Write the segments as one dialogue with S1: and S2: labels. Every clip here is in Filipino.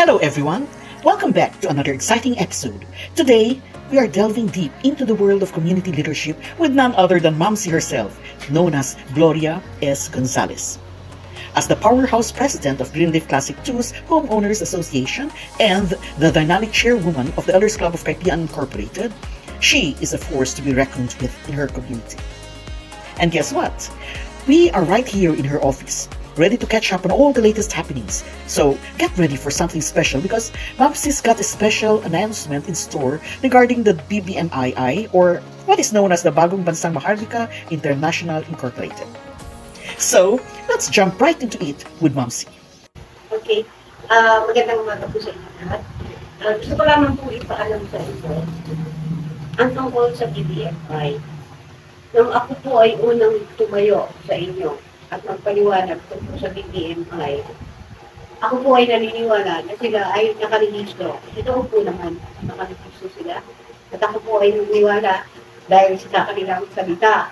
S1: Hello everyone! Welcome back to another exciting episode. Today, we are delving deep into the world of community leadership with none other than Mamsi herself, known as Gloria S. Gonzalez. As the powerhouse president of Greenleaf Classic 2's Homeowners Association and the dynamic chairwoman of the Elders Club of Kaipian Incorporated, she is a force to be reckoned with in her community. And guess what? We are right here in her office, ready to catch up on all the latest happenings. So get ready for something special because Mamsi's got a special announcement in store regarding the BBMII, or what is known as the Bagong Bansang Maharlika International Incorporated. So let's jump right into it with Mamsi.
S2: Okay. Magandang umaga po sa inyo lahat. Gusto ko lamang po ipaalam sa inyo ang tungkol sa BBMI. Nung ako po ay unang tumayo sa inyo at magpaliwanag tungkol sa BBMI, ako po ay naniniwala na sila ay nakarehistro. Ito po naman, nakarehistro sila. At ako po ay naniniwala dahil sa kanilang salita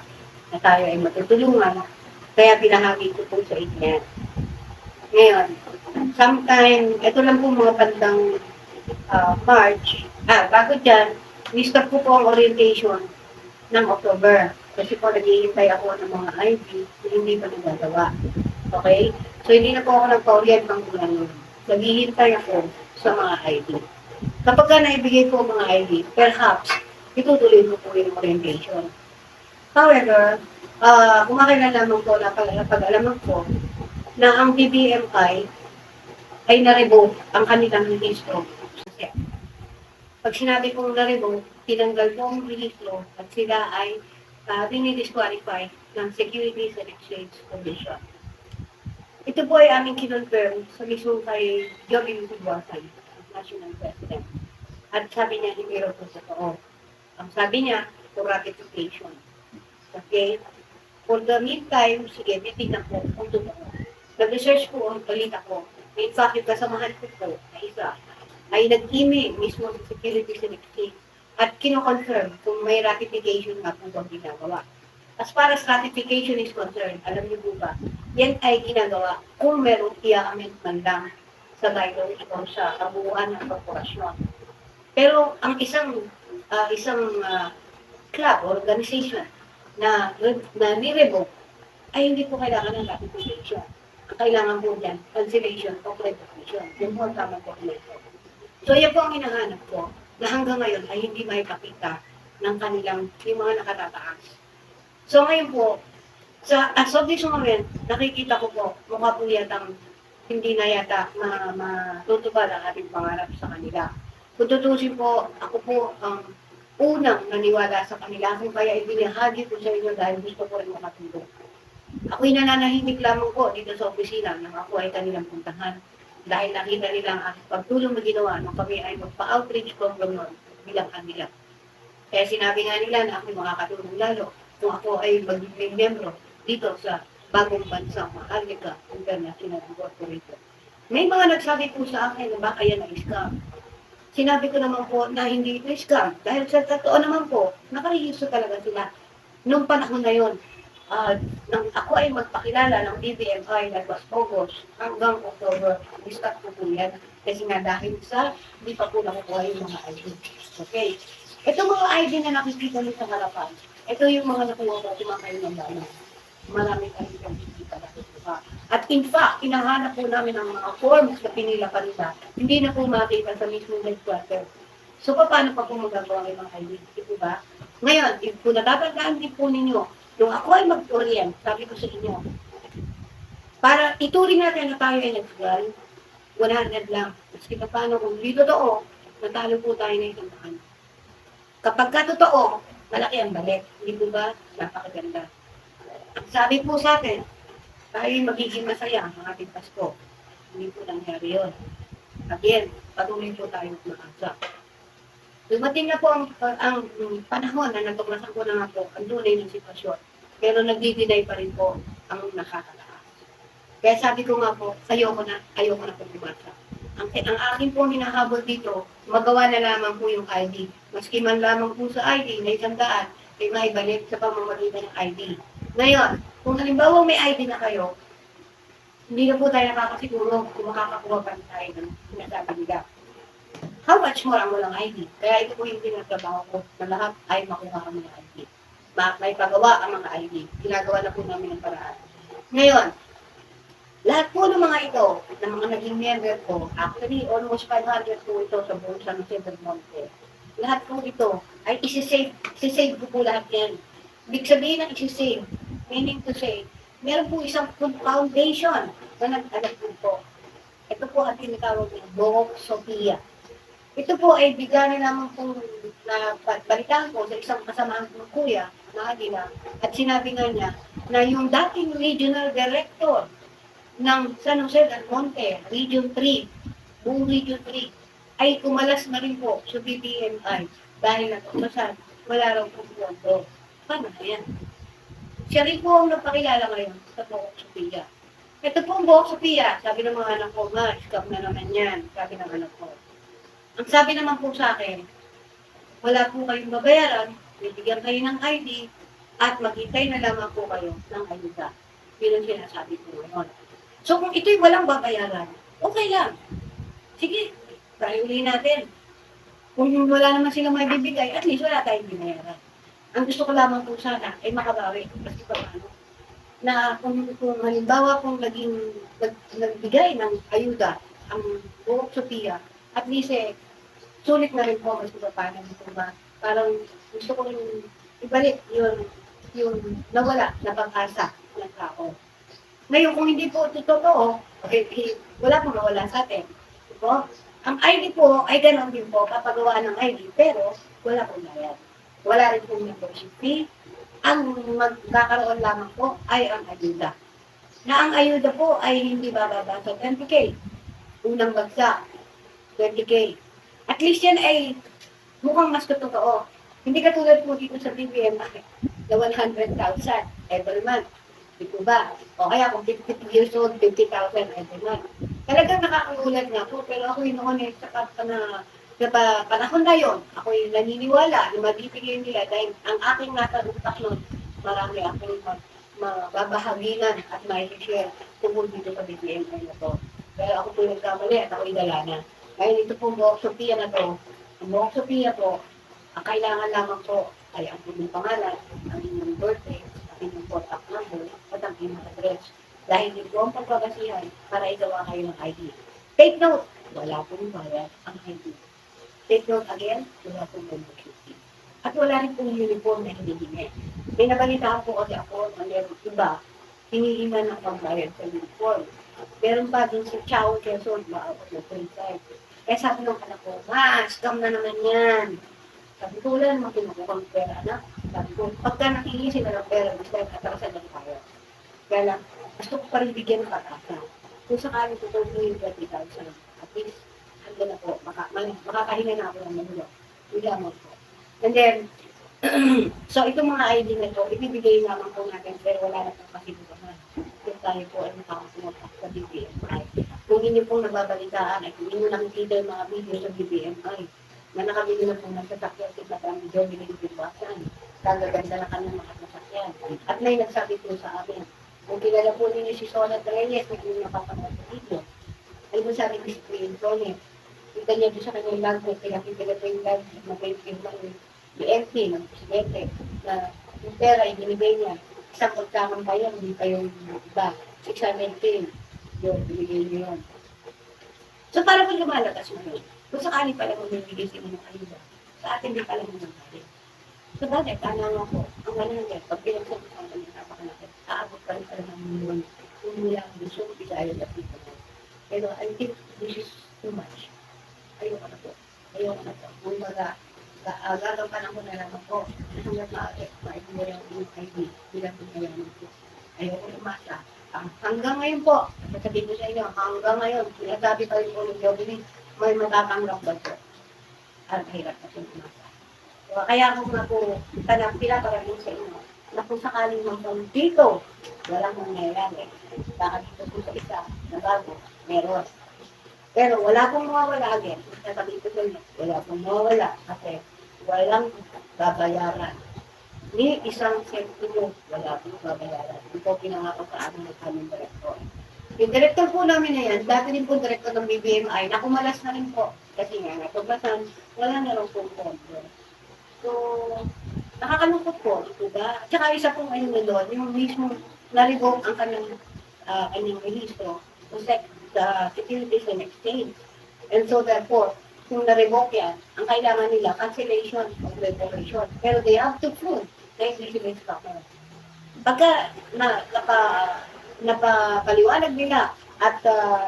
S2: na tayo ay matutulungan. Kaya pinahagi ko po sa inyo. Ngayon, sometime, ito lang po mga bandang March. Bago dyan, ni-start po ang orientation ng October. Kasi po naghihintay ako ng mga ID na hindi pa nagagawa. Okay? So, hindi na po ako nagpa-orient ng kulang yun. Naghihintay ako sa mga ID. Kapag ka naibigay po ang mga ID, perhaps, itutuloy ko po yung orientation. However, kumakilalaman ko na pag-alaman ko na ang BBMI ay na-revoke ang kanilang registro. Pag sinabi kong na-revoke, tinanggal po ang registro at sila ay dinidisqualify ng Securities and Exchange Commission. Ito po ay aming kinonfirm sa mismo kay Joby Buwasan, National President. At sabi niya, hindi raw po sa totoo. Ang sabi niya, for ratification. Okay? For the meantime, sige, titignan po kung totoo. Nag-research po ang balita ko. In fact, yung kasamahan ko po na isa ay nag-email mismo sa Securities and Exchange at kino-confirm kung may ratification nga po bang ginagawa. As far as ratification is concerned, alam niyo po ba, yan ay ginagawa kung merong i-amend man lang sa bylaws o sa kabuuan ng korporasyon. Pero ang isang club or organization na ni-revoke ay hindi po kailangan ng ratification. Ang kailangan po dyan, cancellation o revocation. Yung po ang tamang dokumento. So yan po ang hinahanap ko na hanggang ngayon ay hindi maipakita ng kanilang yung mga nakatataas. So ngayon po, as of this moment, nakikita ko po, mukha po yatang hindi na yata matutupad ang ating pangarap sa kanila. Kung tutusin po, ako po ang unang naniwala sa kanila, kung kaya ibinahagi ko sa inyo dahil gusto ko rin makatulong. Ako'y nananahimik lamang po dito sa opisina nang ako ay kanilang puntahan. Dahil nakita nila ang aking pagtulong na ginawa nung kami ay magpa-outreach program nun bilang kanila. Kaya sinabi nga nila na ako'y makakatulong lalo kung ako ay magiging membro dito sa Bagong Bansang Maharlika International Incorporated. May mga nagsabi po sa akin na baka yan ay scam. Sinabi ko naman po na hindi ito scam. Dahil sa totoo naman po, nakarehistro talaga sila. Noong panahon na yun, nang ako ay magpakilala ng BBMI that was August hanggang October, start po po yan. Kasi nga dahil sa hindi pa po nakukuha yung mga ID. Okay. Ito mga ID na nakikita nyo sa harapan, ito yung mga nakuha ko kayo ng dana. Marami kayong nakikita na kukuha. At in fact, inahanap po namin ang mga forms na pinila pa nila. Hindi na po makita sa mismong headquarter. So, paano pa po magagawa ng mga ID? Ito ba? Ngayon, kung natatandaan din po ninyo, nung ako ay mag-orient, sabi ko sa inyo, para ituring natin na tayo ay nag-fly, 100 lang. Kasi paano kung hindi totoo, natalo po tayo na isang daan. Kapag ka totoo, malaki ang balik. Hindi po ba? Napakaganda. Ang sabi po sa atin, tayo ay magiging masaya ang ating Pasko. Hindi po nangyari yun. Again, patuloy po tayo mag-asa. Dumating na po ang panahon na natuklasan ko na nga po ang tunay ng sitwasyon. Pero nagdi-deny pa rin po ang nakakataas. Kaya sabi ko nga po, ayoko na po bumasa. Ang akin po hinahabol dito, magawa na lamang po yung ID. Maski man lamang po sa ID na 100, ay maibalik sa pamamagitan ng ID. Ngayon, kung halimbawa may ID na kayo, hindi na po tayo nakakasiguro kung makakakuha pa rin tayo ng sinasabi nila. How much more ang walang ID? Kaya ito po yung tinatrabaho ko na lahat ay makuha kami ng ID. May pagawa ang mga ID. Ginagawa na po namin ang paraan. Ngayon, lahat po ng mga ito, ng mga naging member ko, actually almost 500 po ito sa buong San Jose del Monte. Lahat po ito ay isi-save ko po lahat yan. Ibig sabihin ng isi-save, meaning to say, meron po isang foundation na nag-alap po. Ito po ang tinatawag ng Book Sophia. Ito po ay bigyan na naman po na balitaan ko sa isang kasamahan ng kuya, nila, at sinabi nga niya na yung dating regional director ng San Jose del Monte, Region 3, buong Region 3, ay kumalas na rin po sa BBMI dahil natuklasan, wala raw po pondo. Paano na yan? Siya rin po ang napakilala ngayon sa Buok Sophia. Ito po ang Buok Sophia, sabi ng mga anak ko, scam na naman yan, sabi ng anak ko. Ang sabi naman po sa akin, wala po kayong babayaran, bibigyan kayo ng ID, at maghintay na lamang po kayo ng ayuda. Yun ang sinasabi ko ngayon. So kung ito'y walang babayaran, okay lang. Sige, try natin. Kung wala naman silang may bibigay, at least wala tayong binayaran. Ang gusto ko lamang po sana ay makabawi. Kasi paano? Na kung halimbawa kung nagbigay ng ayuda ang Buok Sophia, at least sulit na rin po kasi paano dito ba? Parang gusto ko rin ibalik yung nawala na pag-asa ng tao. Ngayon, kung hindi po ito totoo, wala pong nawala sa atin. Diba? Ang ID po ay ganoon din po, papagawa ng ID, pero wala pong bayad. Wala rin pong membership fee. Ang magkakaroon lamang po ay ang ayuda. Na ang ayuda po ay hindi bababa sa 20K. Unang bagsak, 20K. At least yan ay mukhang mas totoo. Hindi katulad po dito sa BBM na 100,000 every month. Dito ba? O kaya kung 50 years old, 50,000 every month. Talagang nakakagulat nga po, pero ako yung noon sa panahon na yun, ako yung naniniwala na mabibigay nila dahil ang aking nasa utak nun, marami akong mababahaginan at mai-share tungkol dito sa BBM na to. Pero ako po nagkamali at ako yung dalana. Ngayon ito pong Buok Sophia na to, ang Buok Sophia po, ang kailangan lamang po ay ang inyong pangalan, ang inyong birthday, ang inyong contact number, at ang inyong address. Dahil dito ang pagbabasihan para igawa kayo ng ID. Take note, wala pong bayad ang ID. Take note again, wala pong membership fee. At wala rin pong uniform na hinihingi. May nabalitaan po kasi ako na meron iba, hinihingan ng pambayad sa uniform. Meron pa din sa Chao Quezon, maabot na 25. Kaya sabi ng anak ko, scam na naman yan. Sabi ko, wala naman kinukuha ng pera, anak. Sabi ko, pagka nakihingi sila ng pera, gusto yung atrasan ng tayo. Kaya lang, gusto ko pa rin bigyan ng pag-asa. Kung sakali ko ito yung 20,000, at least, handa na po, makakahinga na ako ng manulo. Wala mo po. And then, so itong mga ID na ito, ibibigay naman po natin, pero wala na pong kasibukan. Kung tayo po ay makakasunod sa BBMI. Kung hindi pong nababalitaan, ay kung hindi mo nakikita yung mga video sa BBMI, na nakabili na po ng sasakyan si Madam Joey Libibasan. Kagaganda na kanyang mga sasakyan. At may nagsabi po sa amin, kung kilala po ninyo si Sonat Reyes, na hindi napapanood sa video. Ano po sabi ko si Queen Sonat? Kita niya doon sa kanyang lagos, pinakita ko yung lagos, magpipirma ni MP, ng presidente, na yung pera ay binigay niya. Isang pagkamang kayo, hindi kayo iba. 610, yun, binigay niyo yun. So, para po lumalakas mo yun. Kung sakali pala mo bibigay sa inyo ng ayuda, sa atin din pala mo nangyari. So, bakit? Tanang ako, ang ano yan, pag pinagsasabi ng napakalaki, aabot pa rin pala ng milyon. Kung mula ang gusto, Bisaya at dito. Pero I think this is too much. Ayoko na po. Kung baga, gagampanan ko na lang ako. Hanggang maibigay yung ID, bilang pinayaman ko. Ayoko umasa. Hanggang ngayon po, sasabihin ko sa inyo, hanggang ngayon, sinasabi pa rin po ng Jovelyn, may matatanggap ba ito? At hirap na siya umasa. So, kaya ako nga po, pinaparating sa inyo, na kung sakaling magpang dito, walang mangyayari. Baka dito po sa isa, na bago, meron. Pero wala pong mawawala again. Sasabihin ko sa inyo, wala pong mawawala kasi walang babayaran. Ni isang sentimo, wala pong babayaran. Ito pinangako sa amin ng aming direktor. Yung director po namin na yan, dati din po director ng BBMI, nakumalas na rin po. Kasi nga, natuklasan, wala na rin po pondo. So, nakakalungkot po, diba? At saka isa pong ano doon, yung mismo na-revoke ang kanyang rehistro to the Securities and Exchange. And so therefore, kung na-revoke yan, ang kailangan nila, cancellation of revocation. Pero they have to prove na hindi sila scammer. Pagka napapaliwanag nila at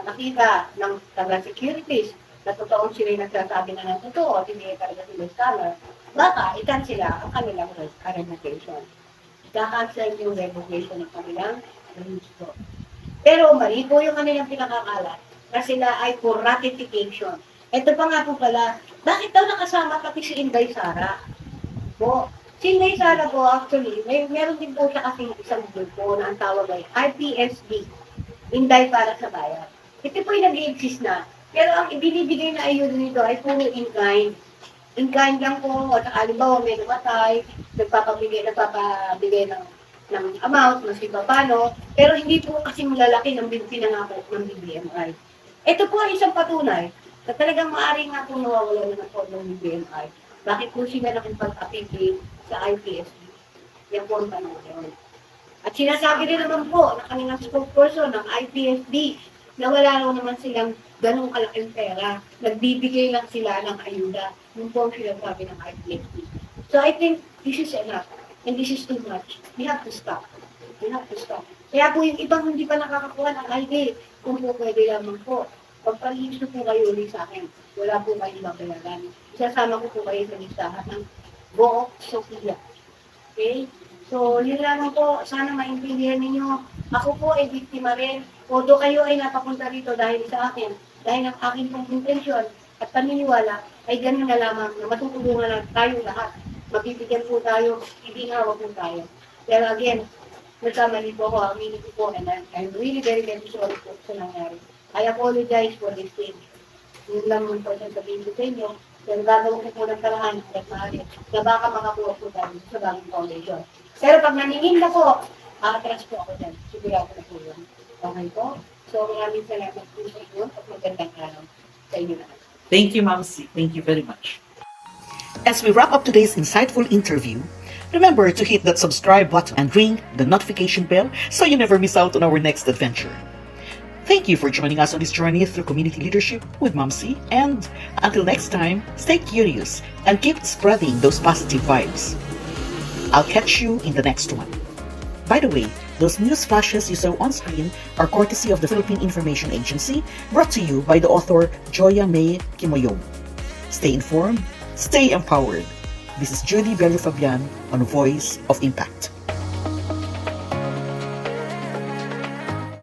S2: nakita ng taga-securities na totoong sila yung nagsasabi na ng totoo at hindi talaga sila scammer, baka i-cancel ang kanilang revocation. I-cancel yung revocation ng kanilang rehistro. Pero mali po yung kanilang pinakakalat na sila ay for ratification. Ito pa nga po pala, bakit daw nakasama pati si Inday Sara? Po, si Inday Sara po actually, meron din po siya kasing isang grupo na ang tawag ay IPSB, Inday para sa Bayan. Ito po yung nag-i-exist na, pero ang ibinibigay na ayun nito ay puro in-kind. In-kind lang po, at halimbawa may namatay, nagpapabigay ng amount, mas iba paano, pero hindi po kasi malalaki ng pinangako ng BBMI. Ito po ay isang patunay na talagang maaari nga po nawawala na ng pondo ng BBMI. Bakit po sila nakipag-apigil sa IPSB? Yan po ang tanong yun. At sinasabi rin naman po na kanilang spokesperson ng IPSB na wala raw naman silang ganong kalaking pera. Nagbibigay lang sila ng ayuda. Yun po ang sinasabi ng IPSB. So I think this is enough. And this is too much. We have to stop. We have to stop. Kaya po yung ibang hindi pa nakakakuha ng ID, kung po pwede lamang po, pagpalihis po kayo ulit sa akin. Wala po kayo mabayaran. Isasama ko po kayo sa listahan ng Book Sophia. Okay? So, yun lamang po. Sana maintindihan ninyo. Ako po ay biktima rin. Although kayo ay napapunta rito dahil sa akin, dahil ang akin pong intensyon at paniniwala, ay ganun na lamang na matutulungan na tayo lahat. Mabibigyan po tayo, hindi nga wag po tayo. Pero again, nagkamali po ako, aminin ko po, and I'm really very, very sorry po sa nangyari. I apologize for this thing. Yun lang yung po sa sabihin ko sa inyo. Pero gagawin ko po ng paraan at maaari na baka makakuha po tayo sa bagong foundation. Pero pag naningin na po, atras po ako dyan. Sigurado na po yun. Okay po? So maraming salamat po sa inyo at magandang araw sa inyo lahat.
S1: Thank you, Ma'am C. Thank you very much. As we wrap up today's insightful interview, remember to hit that subscribe button and ring the notification bell so you never miss out on our next adventure. Thank you for joining us on this journey through community leadership with Ma'am C, and until next time, stay curious and keep spreading those positive vibes. I'll catch you in the next one. By the way, those news flashes you saw on screen are courtesy of the Philippine Information Agency, brought to you by the author Joya May Kimoyong. Stay informed, stay empowered. This is Judy Bello Fabian on Voice of Impact.